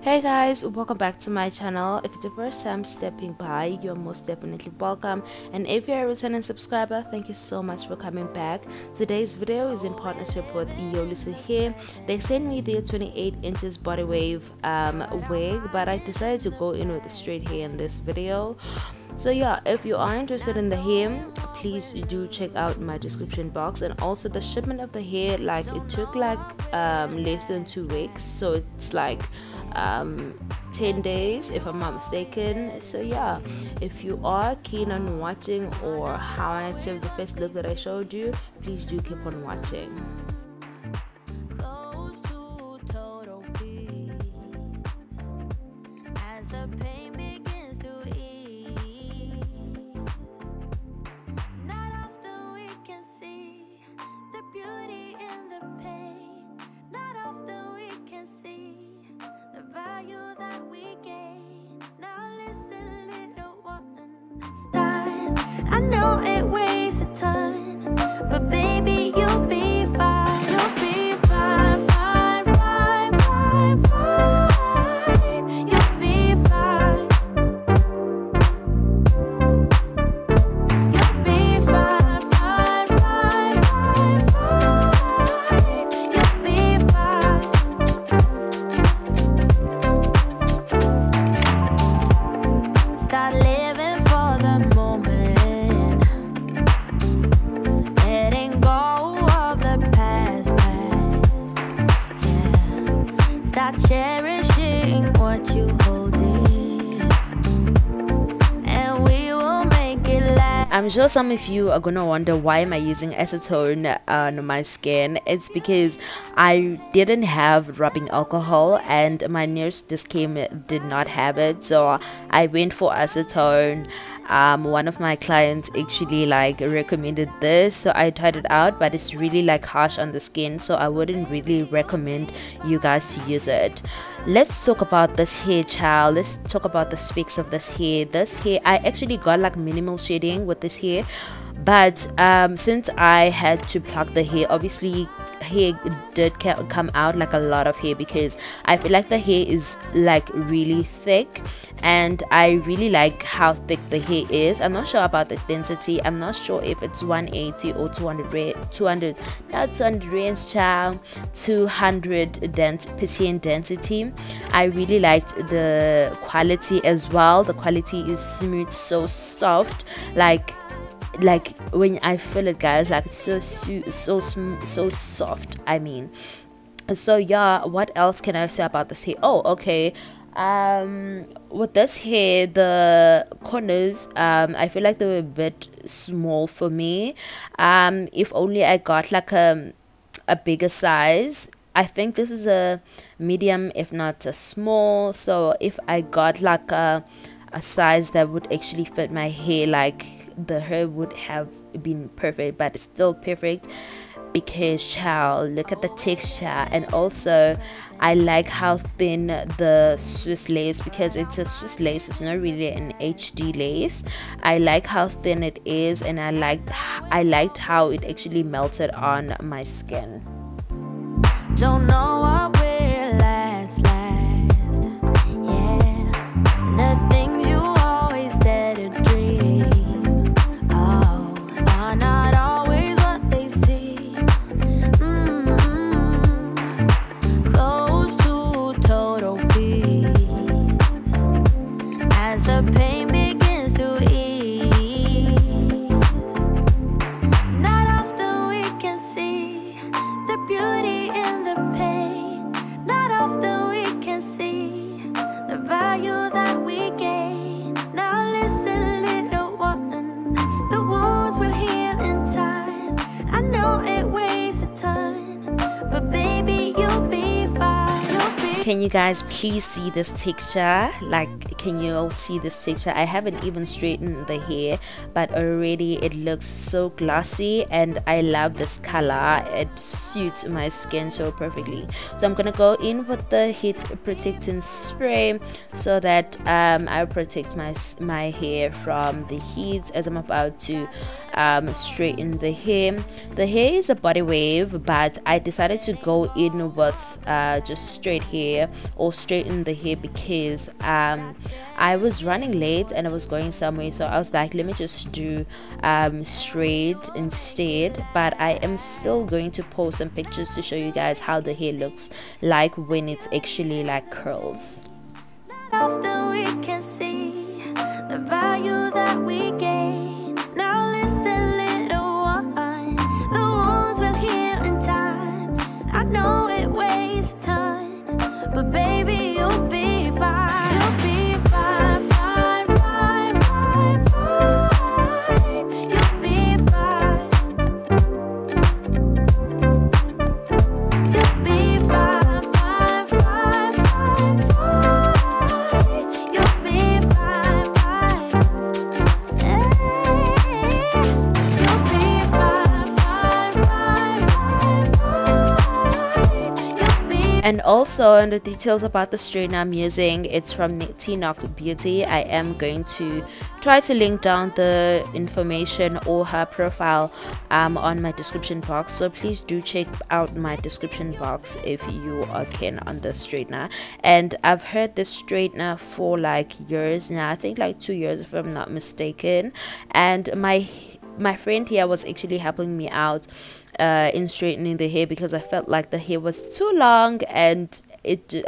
Hey guys, welcome back to my channel. If it's your first time stepping by, you're most definitely welcome, and if you're a returning subscriber, thank you so much for coming back. Today's video is in partnership with Yolissa here. They sent me their 28 inches body wave wig, but I decided to go in with the straight hair in this video. So yeah, if you are interested in the hair, please do check out my description box. And also the shipment of the hair, like it took like less than 2 weeks, so it's like 10 days if I'm not mistaken. So yeah, if you are keen on watching or how I achieved the first look that I showed you, please do keep on watching. I know it weighs a ton, but baby, you'll be fine. You'll be fine, fine, fine, fine, fine. You'll be fine. You'll be fine, fine, fine, fine, fine. You'll be fine. Start living for the moment. Cherishing what you hold in, and we will make it last. I'm sure some of you are gonna wonder why am I using acetone on my skin. It's because I didn't have rubbing alcohol and my nurse just did not have it, so I went for acetone. One of my clients actually like recommended this, so I tried it out, but it's really like harsh on the skin, so I wouldn't really recommend you guys to use it. Let's talk about this hair, child. Let's talk about the specs of this hair. I actually got like minimal shading with this hair, but since I had to pluck the hair, obviously hair did come out like a lot of hair, because I feel like the hair is like really thick, and I really like how thick the hair is. I'm not sure about the density. I'm not sure if it's 180 or 200 not 200 range, child, 200% density. I really liked the quality as well. The quality is smooth, so soft, like when I feel it, guys, like it's so soft, I mean. So yeah, what else can I say about this hair? Oh, okay, with this hair, the corners, I feel like they were a bit small for me. If only I got like a bigger size. I think this is a medium, if not a small, so if I got like a size that would actually fit my hair, like the hair would have been perfect, but it's still perfect because, child, look at the texture. And also I like how thin the Swiss lace, because it's a Swiss lace, it's not really an HD lace. I like how thin it is, and I liked how it actually melted on my skin. Don't know what will last, yeah. The things you always dare to dream, oh, are not always what they seem. Close to total peace as the pain begins to ease. Not often we can see the beauty in the pain. Not often we can see the value that we gain. Now listen, little one, the wounds will heal in time. I know it weighs a ton, but baby, you'll be fine. Can you guys please see this texture? Like, can you all see this texture? I haven't even straightened the hair, but already it looks so glossy, and I love this color. It suits my skin so perfectly. So I'm gonna go in with the heat protecting spray so that I'll protect my hair from the heat as I'm about to straighten the hair. The hair is a body wave, but I decided to go in with just straight hair or straighten the hair because I was running late and I was going somewhere, so I was like, let me just do straight instead. But I am still going to post some pictures to show you guys how the hair looks like when it's actually like curls. Often we can see the value that we gain. Now listen, little one, the wounds will heal in time. I know it wastes time, but baby, you'll be fine. You'll be fine, fine, fine, fine, fine. You'll be fine. You'll be fine, fine, fine, fine, fine. You'll be fine, fine. Hey. You'll be fine, fine, fine, fine, fine. You'll be. And also, on the details about the straightener I'm using, it's from T-Knock Beauty. I am going to try to link down the information or her profile on my description box, so please do check out my description box if you are keen on the straightener. And I've heard this straightener for like years now, I think like 2 years if I'm not mistaken, and my friend here was actually helping me out in straightening the hair because I felt like the hair was too long and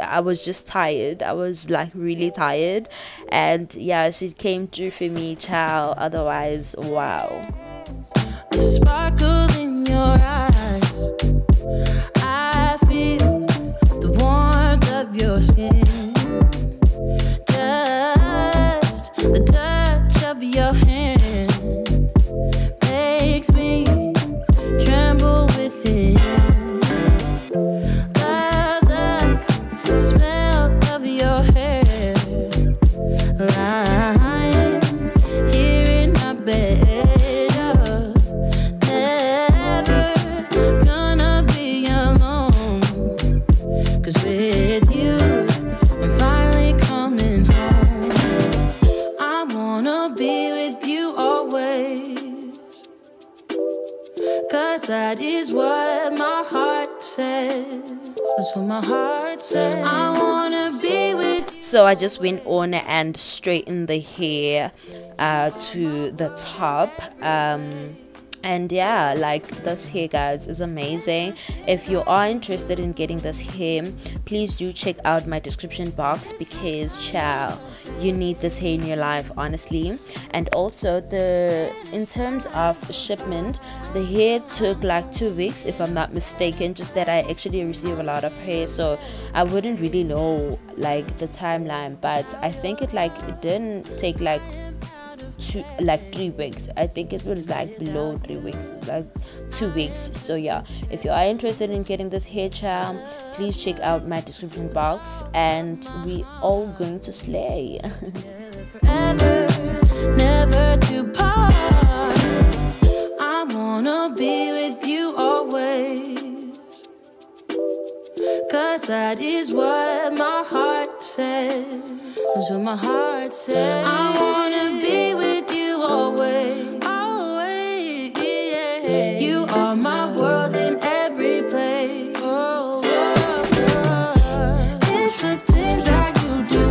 I was just tired. I was like really tired, and yeah, she came through for me, child. Otherwise, wow. The sparkle in your eyes, I feel the warmth of your skin, just the touch of your hand makes me tremble within. Love the smell of your hair, lying here in my bed. Never gonna be alone, 'cause with you I'm finally coming home. I wanna be with you always, 'cause that is what my heart says. That's what my heart says. I wanna be with you. So I just went on and straightened the hair to the top, and yeah, like this hair, guys, is amazing. If you are interested in getting this hair, please do check out my description box because child, you need this hair in your life, honestly. And also, in terms of shipment, the hair took like 2 weeks if I'm not mistaken, just that I actually receive a lot of hair, so I wouldn't really know like the timeline, but I think it didn't take like 3 weeks. I think it was like below 3 weeks, like 2 weeks. So yeah, if you are interested in getting this hair charm, please check out my description box, and we all going to slay. Forever, never to part. I wanna be with you always, 'cause that is what my heart says. That's what my heart says. I wanna be with you always, always, yeah. You are my world in every place. Oh, it's the things that you do,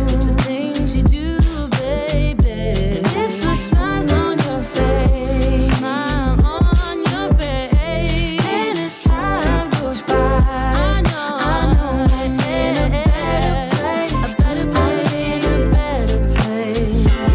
it's the things you do, baby. It's the smile on your face, smile on your face. And as time goes by, I know we're in a better place, a better place, a better place.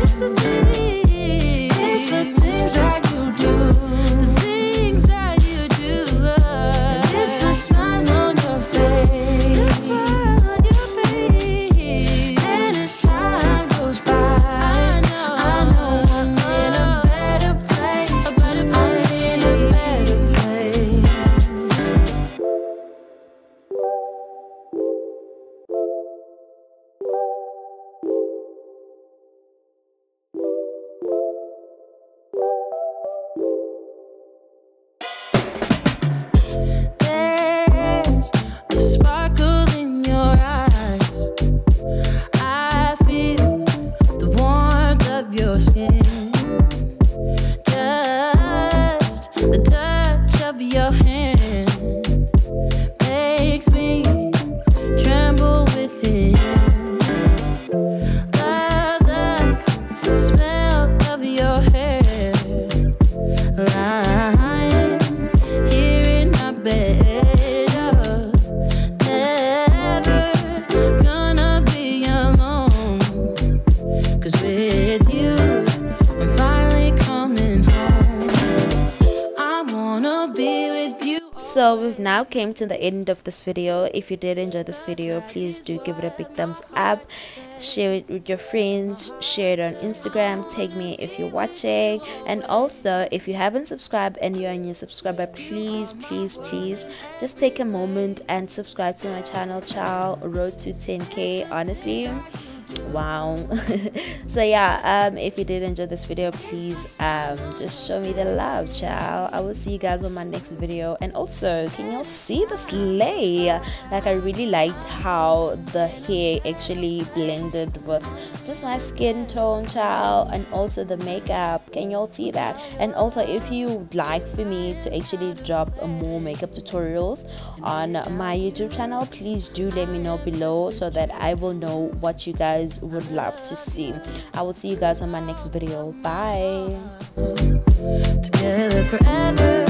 we've now came to the end of this video. If you did enjoy this video, please do give it a big thumbs up, share it with your friends, share it on Instagram, tag me if you're watching, and also if you haven't subscribed and you're a new subscriber, please just take a moment and subscribe to my channel, child. Road to 10k, honestly. Wow. So yeah, if you did enjoy this video, please just show me the love, child. I will see you guys on my next video. And also, can y'all see the slay? Like, I really liked how the hair actually blended with just my skin tone, child, and also the makeup. Can y'all see that? And also, if you would like for me to actually drop more makeup tutorials on my YouTube channel, please do let me know below so that I will know what you guys would love to see. I will see you guys on my next video. Bye. Together forever,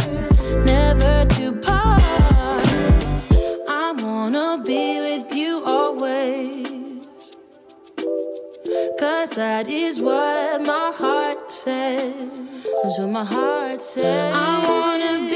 never to part. I wanna be with you always, 'cause that is what my heart says. That's what my heart says. I wanna be